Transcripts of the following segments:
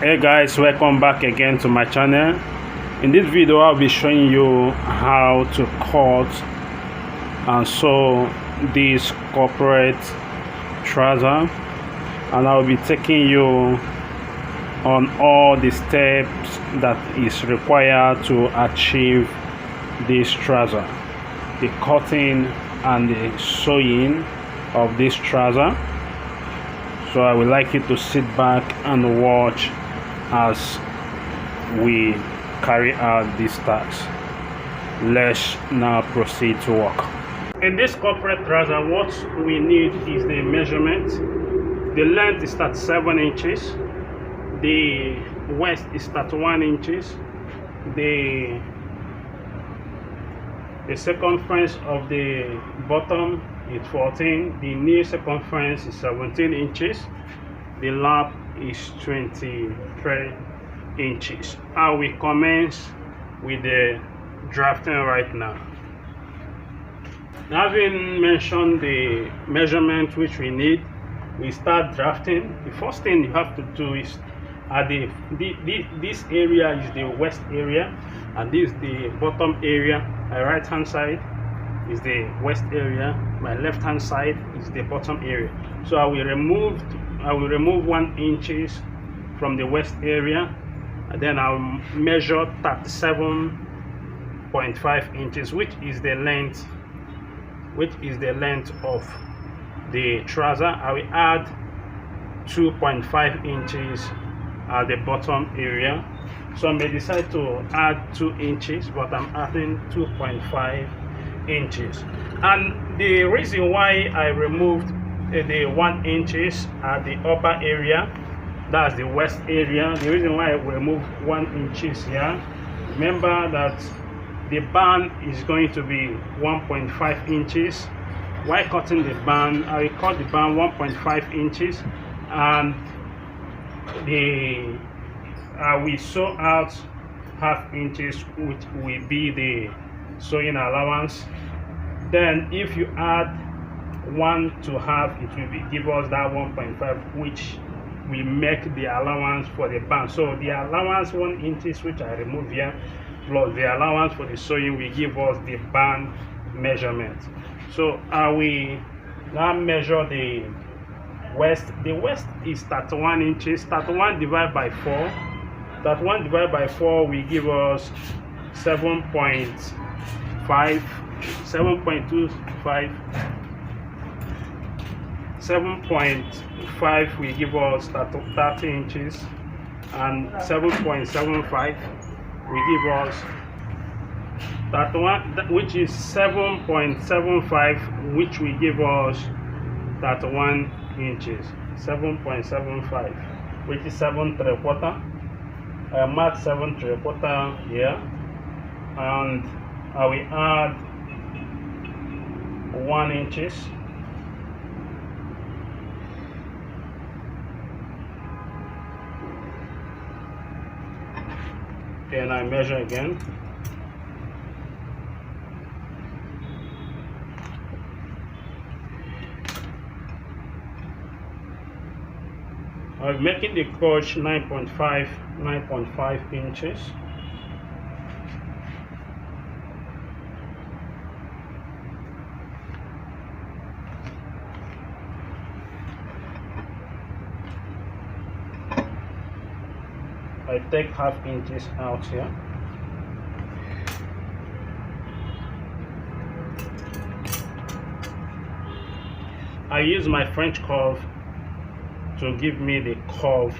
Hey guys, welcome back again to my channel. In this video I'll be showing you how to cut and sew this corporate trouser, and I'll be taking you on all the steps that is required to achieve this trouser, the cutting and the sewing of this trouser. So I would like you to sit back and watch as we carry out this task. Let's now proceed to work. In this corporate trouser, what we need is the measurement. The length is 37 inches, the waist is 31 inches, the circumference of the bottom is 14, the knee circumference is 17 inches, the lap is 23 inches. I will commence with the drafting right now. Having mentioned the measurement which we need, we start drafting. The first thing you have to do is this area is the waist area, and this is the bottom area. My right hand side is the waist area, my left hand side is the bottom area. So I will remove 1 inch from the waist area, and then I'll measure 37.5 inches, which is the length of the trouser. I will add 2.5 inches at the bottom area. So I may decide to add 2 inches, but I'm adding 2.5 inches. And the reason why I removed the 1 inches at the upper area, that's the waist area, the reason why I removed 1 inches here, remember that the band is going to be 1.5 inches. While cutting the band, I will cut the band 1.5 inches, and we sew out half inches, which will be the sewing allowance. Then if you add 1 to half, it will give us that 1.5, which we make the allowance for the band. So the allowance 1 inches, which I remove here, plus the allowance for the sewing, will give us the band measurement. So I will now measure the waist. The waist is 31 inches. 31 divided by 4. 31 divided by 4 will give us 7.25. 7.5 will give us 30 inches, and 7.75 will give us 31, which is 7.75, which will give us 31 inches. 7.75, which is 7 3/4. I mark 7 3/4 here, and I will add 1 inches. And I measure again. I'm making the crotch 9.5 inches. I take half inches out here. I use my French curve to give me the curve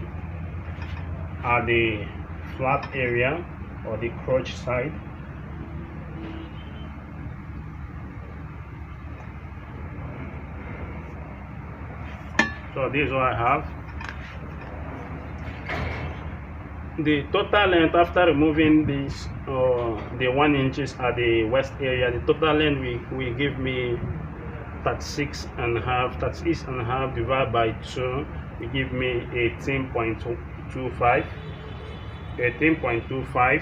at the flat area or the crotch side. So this is what I have. The total length after removing this the 1 inches at the waist area, the total length will give me 36.5. 36.5 divided by 2 will give me 18.25. 18.25.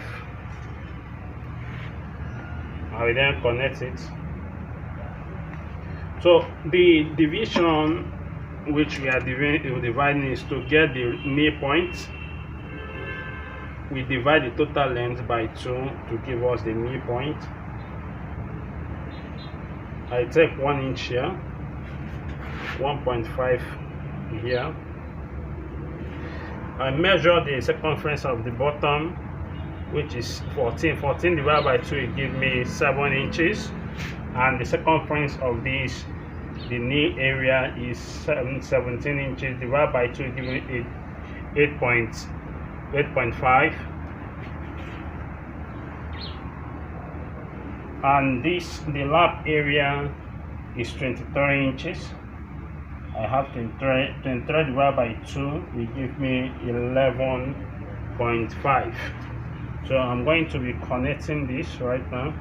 I will then connect it. So the division which we are dividing is to get the knee point. we divide the total length by 2 to give us the midpoint. I take 1 inch here, 1.5 here. I measure the circumference of the bottom, which is 14. 14 divided by 2 it gives me 7 inches, and the circumference of this, the knee area, is 17 inches. Divided by 2 it gives me 8.5. And the lap area is 23 inches. I have 23 divided by 2 will give me 11.5. So I'm going to be connecting this right now.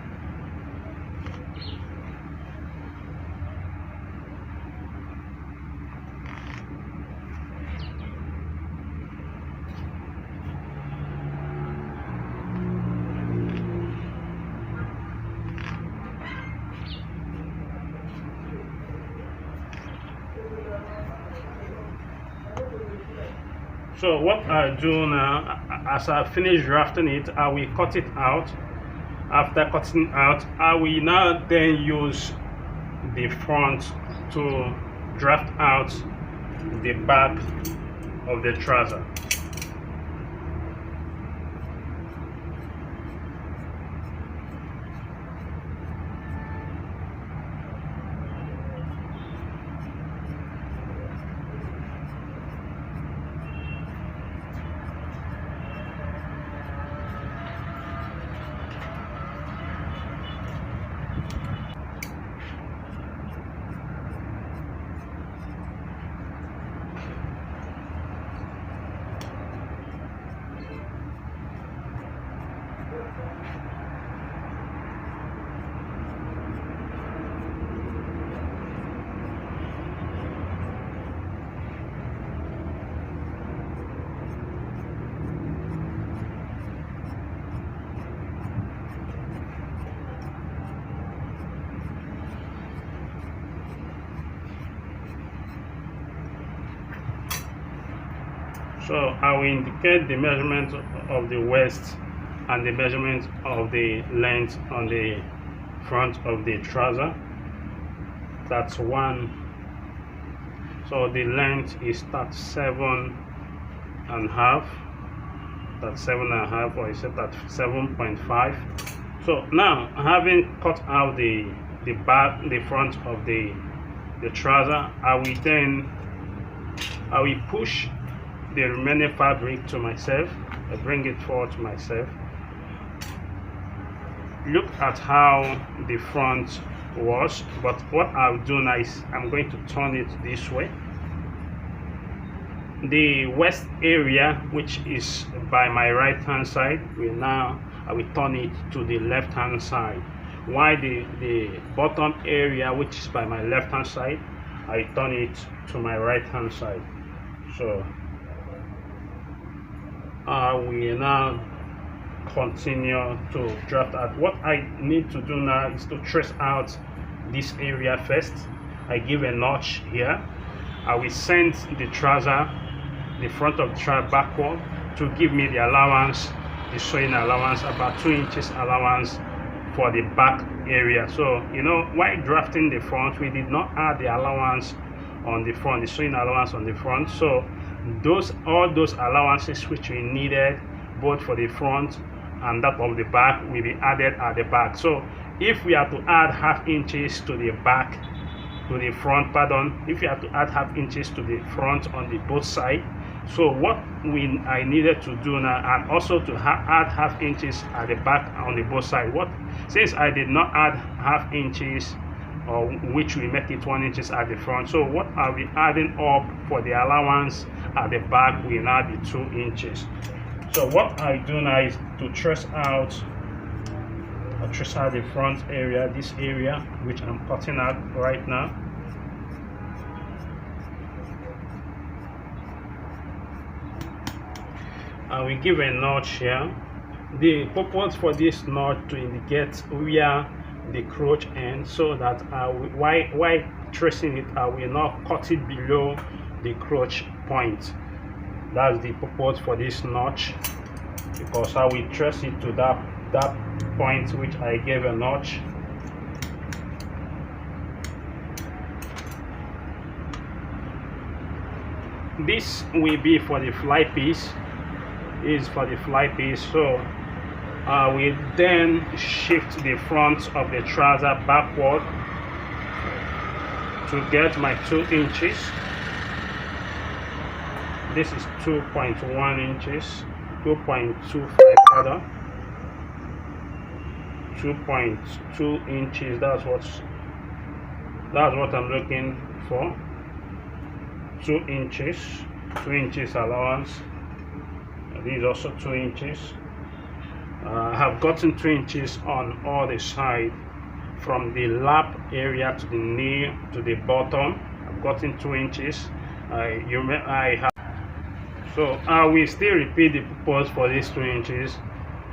So what I do now, as I finish drafting it, I will cut it out. After cutting out, I will now then use the front to draft out the back of the trouser. So I will indicate the measurement of the waist and the measurement of the length on the front of the trouser. That's 1. So the length is 37.5. That's 7.5, or is it at 7.5? So now, having cut out the back, the front of the trouser, I will push the remaining fabric to myself. I bring it forward to myself. Look at how the front was, but what I'll do now is I'm going to turn it this way. The waist area, which is by my right hand side, I will turn it to the left hand side, while the bottom area, which is by my left hand side, I turn it to my right hand side. So I will now continue to draft out. What I need to do now is to trace out this area first. I give a notch here. I will send the trouser, the front of the trouser, backward to give me the allowance, the sewing allowance, about 2 inches allowance for the back area. So while drafting the front, we did not add the allowance on the front, the sewing allowance on the front. So all those allowances which we needed both for the front and that of the back will be added at the back. So if we have to add half inches to the back, to the front, if you have to add half inches to the front on the both side, so what I needed to do now, and also to add half inches at the back on the both side. Since I did not add half inches, or which will make it 1 inches at the front, so what I'll be adding up for the allowance at the back will now be 2 inches. So what I do now is to trace out the front area, this area which I'm cutting out right now. And we give a notch here. The purpose for this notch to indicate where the crotch ends, so that while tracing it, I will not cut it below the crotch point. That's the purpose for this notch. because I will trace it to that point which I gave a notch. This will be for the fly piece. Is for the fly piece. So I will then shift the front of the trouser backward to get my 2 inches. This is 2.1 inches, 2.25 rather, 2.2 inches. That's what I'm looking for. 2 inches, 2 inches allowance. This is also 2 inches. I have gotten 2 inches on all the side, from the lap area to the knee to the bottom. I've gotten 2 inches. So I will still repeat the purpose for these 2 inches,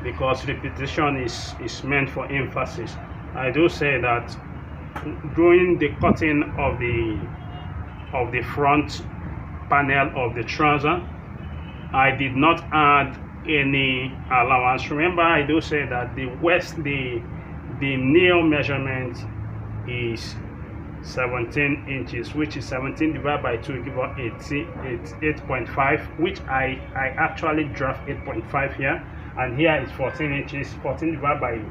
because repetition is meant for emphasis. I do say that during the cutting of the front panel of the trouser, I did not add any allowance. Remember, I do say that the nail measurement is 17 inches, which is 17 divided by 2 give us 8.5, which I actually draft 8.5 here, and here is 14 inches. 14 divided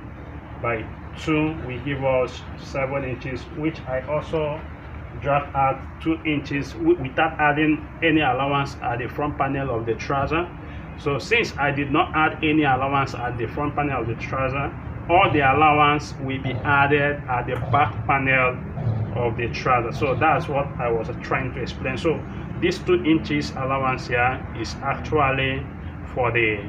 by 2 will give us 7 inches, which I also draft at 2 inches without adding any allowance at the front panel of the trouser. So since I did not add any allowance at the front panel of the trouser, all the allowance will be added at the back panel of the trouser. So that's what I was trying to explain. So this 2 inches allowance here is actually for the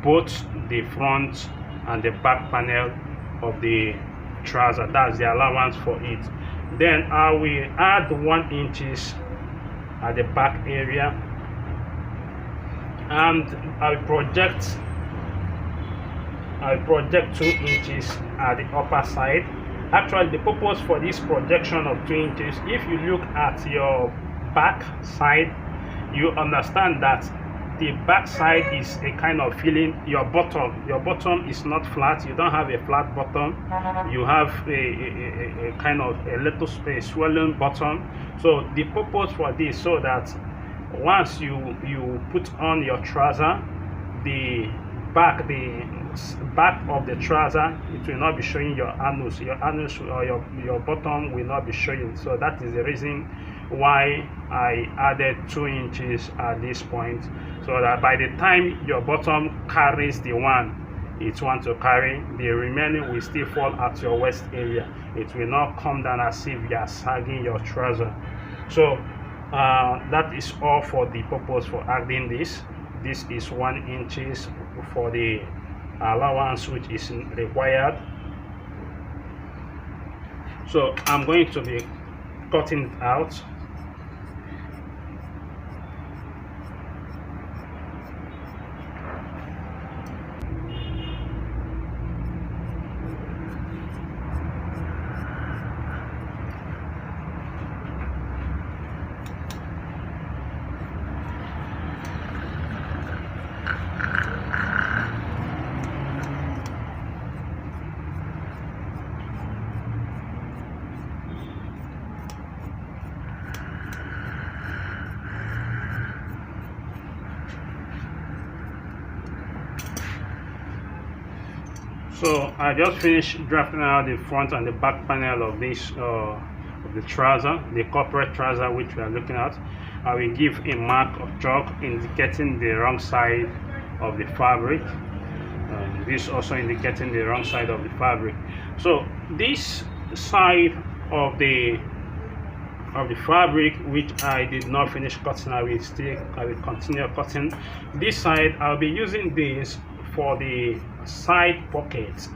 both the front and the back panel of the trouser. That's the allowance for it. Then I will add 1 inches at the back area, and I project 2 inches at the upper side. Actually, the purpose for this projection of 2 inches, if you look at your back side, you understand that the back side is a kind of feeling. Your bottom is not flat. You don't have a flat bottom. You have a kind of a little swollen bottom. So the purpose for this, so that once you put on your trouser, the back of the trouser, it will not be showing your anus. Your anus or your bottom will not be showing. So that is the reason why I added 2 inches at this point, so that by the time your bottom carries the one it wants to carry, the remaining will still fall at your waist area. It will not come down as if you are sagging your trouser. So that is all for the purpose for adding this. This is 1 inches for the allowance which is required. So I'm going to be cutting it out. So I just finished drafting out the front and the back panel of this of the trouser, the corporate trouser which we are looking at. I will give a mark of chalk indicating the wrong side of the fabric. This also indicating the wrong side of the fabric. So this side of the fabric which I did not finish cutting, I will continue cutting. This side I'll be using this for the side pockets.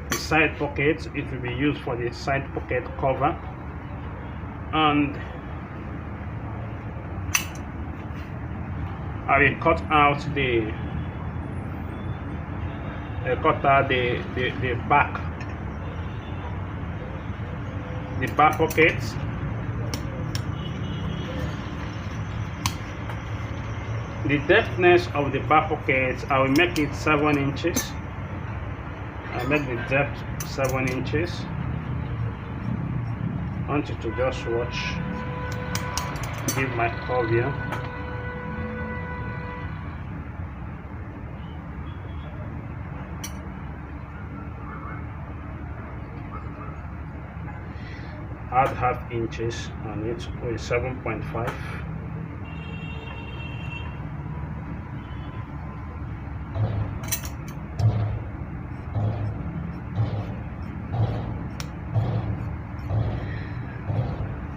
The side pockets, it will be used for the side pocket cover, and I will cut out the back pockets. the depthness of the back pocket, I will make it 7 inches. I make the depth 7 inches. I want you to just watch, give my curve here. Add half inches on it with 7.5.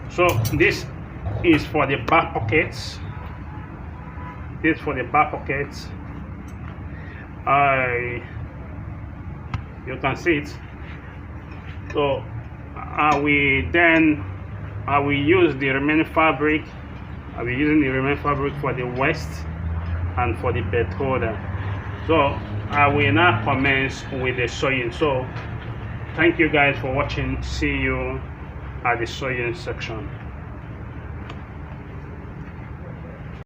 So this is for the back pockets. This for the back pockets. You can see it. So I will use the remaining fabric. I'll be using the remaining fabric for the waist and for the belt holder. So I will now commence with the sewing. So thank you guys for watching. See you at the sewing section.